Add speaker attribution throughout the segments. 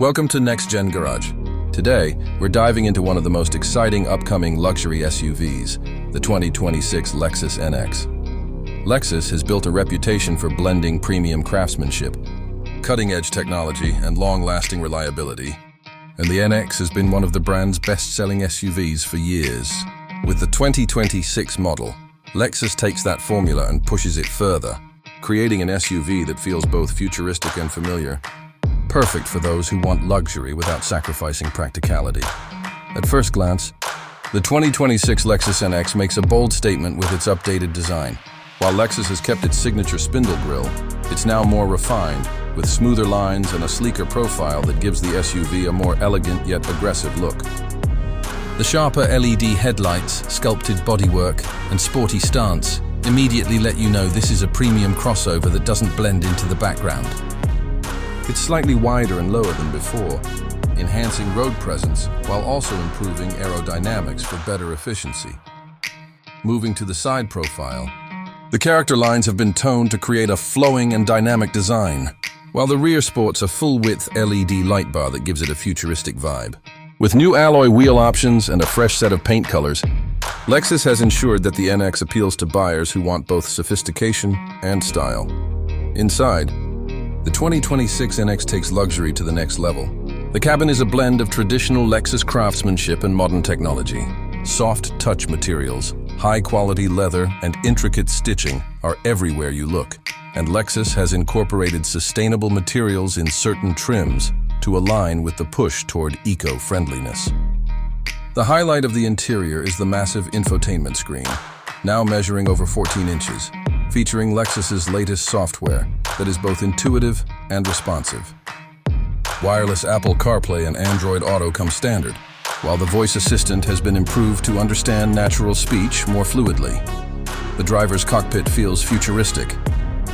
Speaker 1: Welcome to Next Gen Garage. Today, we're diving into one of the most exciting upcoming luxury SUVs, the 2026 Lexus NX. Lexus has built a reputation for blending premium craftsmanship, cutting-edge technology, and long-lasting reliability. And the NX has been one of the brand's best-selling SUVs for years. With the 2026 model, Lexus takes that formula and pushes it further, creating an SUV that feels both futuristic and familiar. Perfect for those who want luxury without sacrificing practicality. At first glance, the 2026 Lexus NX makes a bold statement with its updated design. While Lexus has kept its signature spindle grille, it's now more refined, with smoother lines and a sleeker profile that gives the SUV a more elegant yet aggressive look. The sharper LED headlights, sculpted bodywork, and sporty stance immediately let you know this is a premium crossover that doesn't blend into the background. It's slightly wider and lower than before, enhancing road presence while also improving aerodynamics for better efficiency. Moving to the side profile, the character lines have been toned to create a flowing and dynamic design, while the rear sports a full-width LED light bar that gives it a futuristic vibe. With new alloy wheel options and a fresh set of paint colors, Lexus has ensured that the NX appeals to buyers who want both sophistication and style. Inside, the 2026 NX takes luxury to the next level. The cabin is a blend of traditional Lexus craftsmanship and modern technology. Soft touch materials, high-quality leather, and intricate stitching are everywhere you look. And Lexus has incorporated sustainable materials in certain trims to align with the push toward eco-friendliness. The highlight of the interior is the massive infotainment screen, now measuring over 14 inches, featuring Lexus's latest software that is both intuitive and responsive. Wireless Apple CarPlay and Android Auto come standard, while the voice assistant has been improved to understand natural speech more fluidly. The driver's cockpit feels futuristic,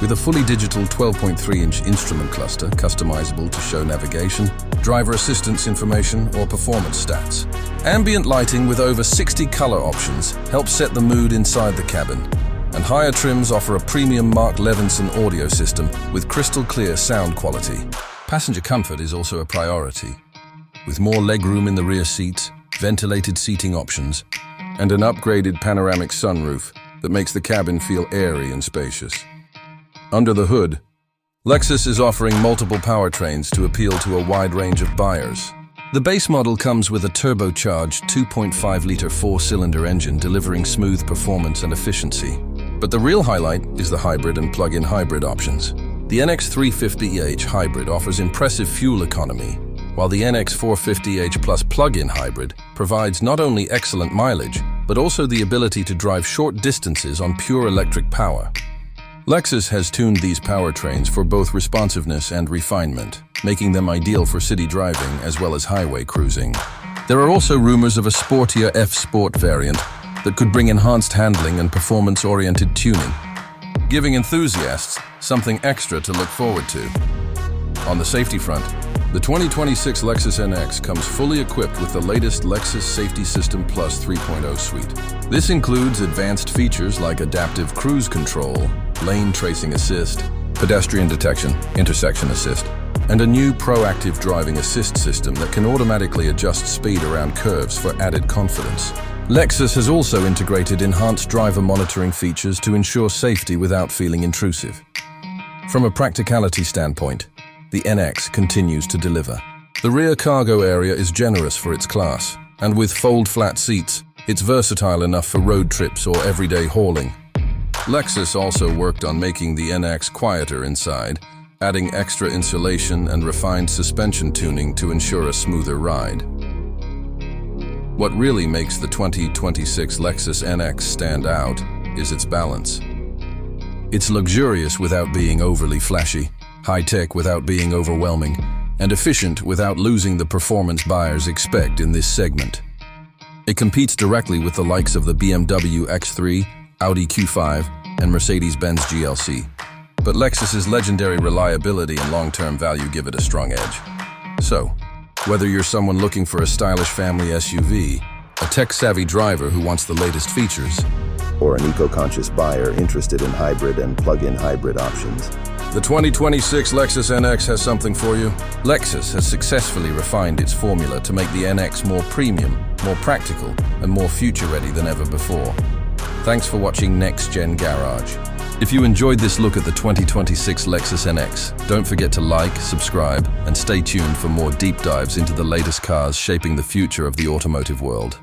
Speaker 1: with a fully digital 12.3-inch instrument cluster customizable to show navigation, driver assistance information, or performance stats. Ambient lighting with over 60 color options helps set the mood inside the cabin, and higher trims offer a premium Mark Levinson audio system with crystal-clear sound quality. Passenger comfort is also a priority, with more legroom in the rear seats, ventilated seating options, and an upgraded panoramic sunroof that makes the cabin feel airy and spacious. Under the hood, Lexus is offering multiple powertrains to appeal to a wide range of buyers. The base model comes with a turbocharged 2.5-liter four-cylinder engine delivering smooth performance and efficiency. But the real highlight is the hybrid and plug-in hybrid options. The NX 350h Hybrid offers impressive fuel economy, while the NX 450h Plus plug-in hybrid provides not only excellent mileage, but also the ability to drive short distances on pure electric power. Lexus has tuned these powertrains for both responsiveness and refinement, making them ideal for city driving as well as highway cruising. There are also rumors of a sportier F-Sport variant that could bring enhanced handling and performance-oriented tuning, giving enthusiasts something extra to look forward to. On the safety front, the 2026 Lexus NX comes fully equipped with the latest Lexus Safety System Plus 3.0 suite. This includes advanced features like adaptive cruise control, lane tracing assist, pedestrian detection, intersection assist, and a new proactive driving assist system that can automatically adjust speed around curves for added confidence. Lexus has also integrated enhanced driver monitoring features to ensure safety without feeling intrusive. From a practicality standpoint, the NX continues to deliver. The rear cargo area is generous for its class, and with fold-flat seats, it's versatile enough for road trips or everyday hauling. Lexus also worked on making the NX quieter inside, adding extra insulation and refined suspension tuning to ensure a smoother ride. What really makes the 2026 Lexus NX stand out is its balance. It's luxurious without being overly flashy, high-tech without being overwhelming, and efficient without losing the performance buyers expect in this segment. It competes directly with the likes of the BMW X3, Audi Q5, and Mercedes-Benz GLC. But Lexus's legendary reliability and long-term value give it a strong edge. So, whether you're someone looking for a stylish family SUV, a tech-savvy driver who wants the latest features,
Speaker 2: or an eco-conscious buyer interested in hybrid and plug-in hybrid options,
Speaker 1: The 2026 Lexus NX has something for you. Lexus has successfully refined its formula to make the NX more premium, more practical, and more future-ready than ever before. Thanks for watching Next Gen Garage. If you enjoyed this look at the 2026 Lexus NX, don't forget to like, subscribe, and stay tuned for more deep dives into the latest cars shaping the future of the automotive world.